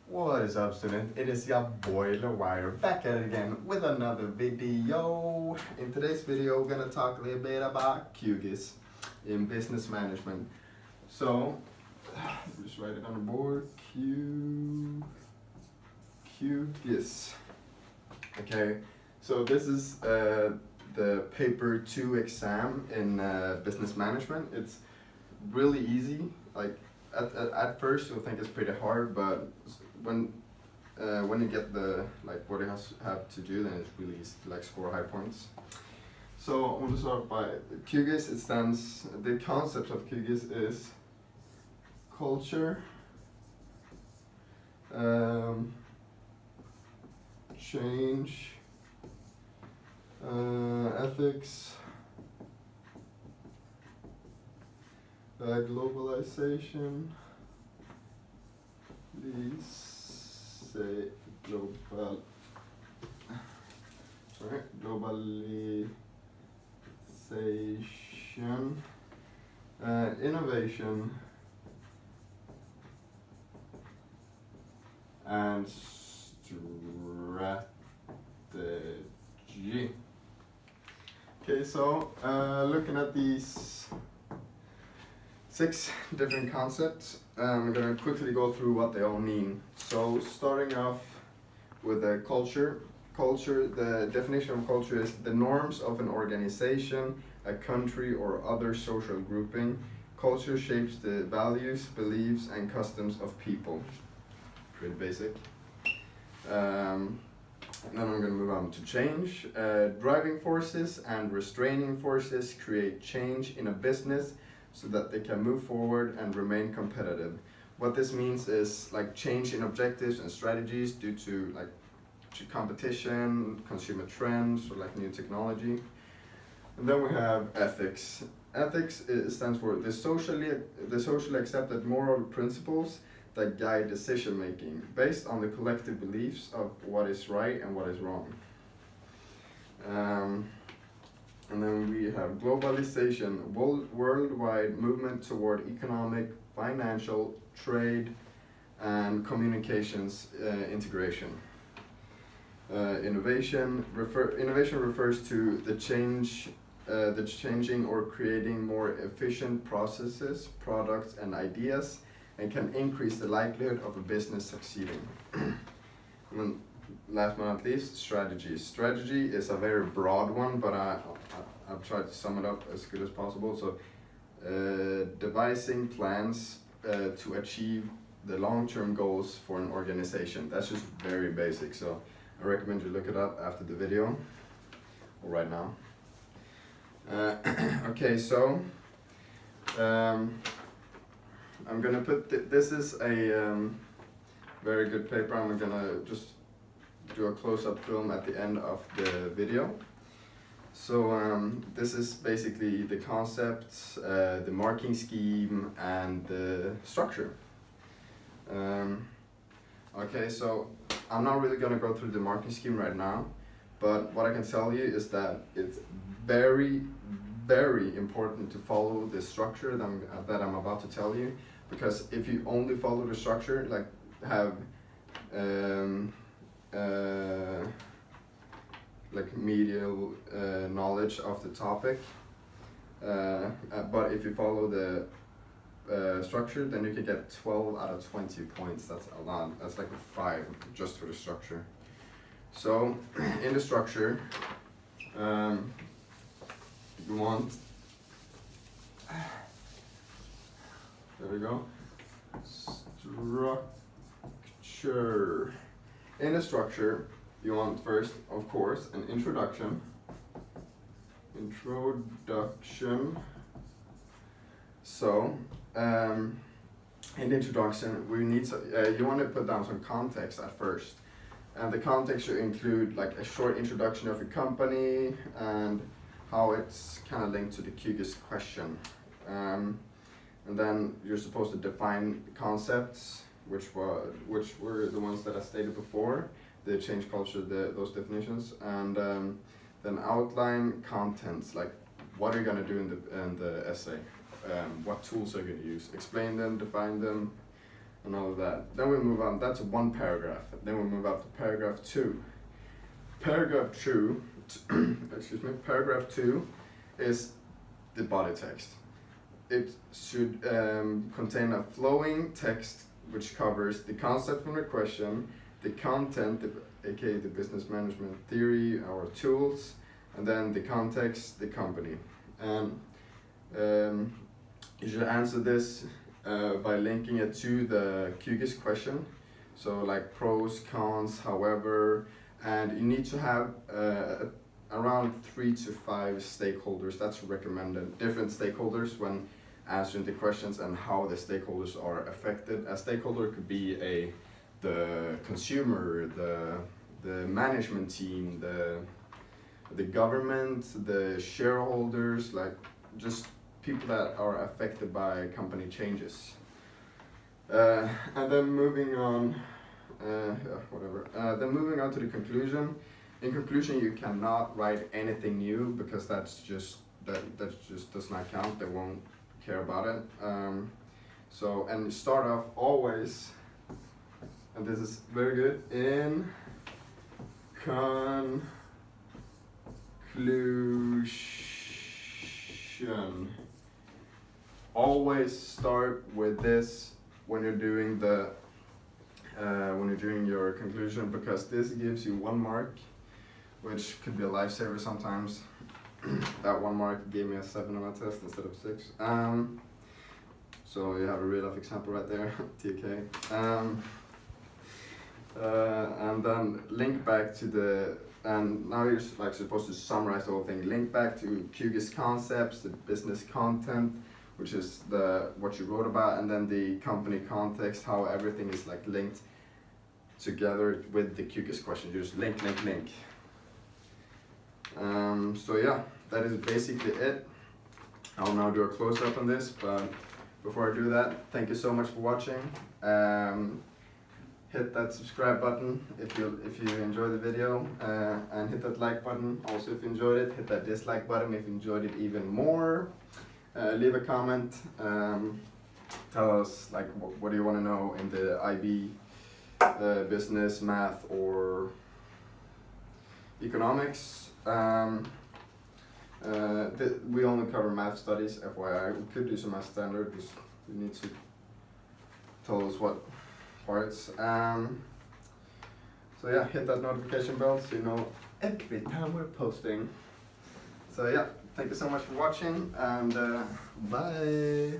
What is up, student? It is your boy LeWire back at it again with another video. In today's video, we're gonna talk a little bit about CUEGIS in business management. So, just write it on the board. CUEGIS. Okay, so this is the paper 2 exam in business management. It's really easy. Like at first you'll think it's pretty hard, but when you get the what it have to do, then it's really easy to score high points. So I want to start by CUEGIS. It stands. The concept of CUEGIS is culture, change, ethics, globalization. Please say globalization, innovation, and strategy. Okay, so looking at these 6 different concepts, I'm going to quickly go through what they all mean. So starting off with the culture. Culture, the definition of culture is the norms of an organization, a country, or other social grouping. Culture shapes the values, beliefs, and customs of people. Pretty basic. Then I'm going to move on to change. Driving forces and restraining forces create change in a business so that they can move forward and remain competitive. What this means is change in objectives and strategies due to competition, consumer trends, or new technology. And then we have ethics. Ethics stands for the socially accepted moral principles that guide decision making based on the collective beliefs of what is right and what is wrong. And then we have globalization, worldwide movement toward economic, financial, trade, and communications integration. Innovation refers to the changing or creating more efficient processes, products, and ideas, and can increase the likelihood of a business succeeding. And last but not least, strategy. Strategy is a very broad one, but I've tried to sum it up as good as possible. So, devising plans to achieve the long-term goals for an organization. That's just very basic. So, I recommend you look it up after the video or right now. Okay, so I'm gonna put this is a very good paper. I'm gonna just do a close-up film at the end of the video. So this is basically the concepts, the marking scheme, and the structure. Okay, so I'm not really gonna go through the marking scheme right now, but what I can tell you is that it's very, very important to follow the structure that I'm about to tell you, because if you only follow the structure, have medial knowledge of the topic, but if you follow the structure, then you can get 12 out of 20 points. That's a lot. That's like a 5 just for the structure. So in the structure, you want, there we go, structure. In the structure, you want first, of course, an introduction. So, in the introduction, we need you want to put down some context at first, and the context should include a short introduction of your company and how it's kind of linked to the CUEGIS question. And then you're supposed to define concepts, which were the ones that I stated before, the change culture, those definitions, and then outline contents, what are you going to do in the essay, what tools are you going to use, explain them, define them, and all of that. Then we move on, that's one paragraph. Then we move up to paragraph 2. Paragraph 2, excuse me, paragraph 2 is the body text. It should contain a flowing text which covers the concept from the question, the content, aka the business management theory, our tools, and then the context, the company. And you should answer this by linking it to the CUEGIS question. So like pros, cons, however, and you need to have around 3 to 5 stakeholders. That's recommended. Different stakeholders when answering the questions and how the stakeholders are affected. A stakeholder could be the consumer, the management team, the government, the shareholders, like just people that are affected by company changes. And then moving on, then moving on to the conclusion. In conclusion, you cannot write anything new because that just does not count. They won't care about it. So, and start off always, and this is very good, in conclusion. Always start with this when you're doing your conclusion, because this gives you 1 mark, which could be a lifesaver sometimes. That 1 mark gave me a 7 on my test instead of 6. So you have a real life example right there, TK. And then link back to and now you're like supposed to summarize the whole thing. Link back to CUEGIS concepts, the business content, which is what you wrote about, and then the company context, how everything is like linked together with the CUEGIS question. You just link. So yeah, that is basically it. I'll now do a close-up on this, but before I do that, thank you so much for watching. Hit that subscribe button if you enjoyed the video, and hit that like button also if you enjoyed it. Hit that dislike button if you enjoyed it even more. Leave a comment. Tell us like what do you want to know in the IB, business, math, or economics. We only cover math studies, FYI. We could do some math standard, because you need to tell us what parts. So yeah, hit that notification bell so you know every time we're posting. So yeah, thank you so much for watching, and bye.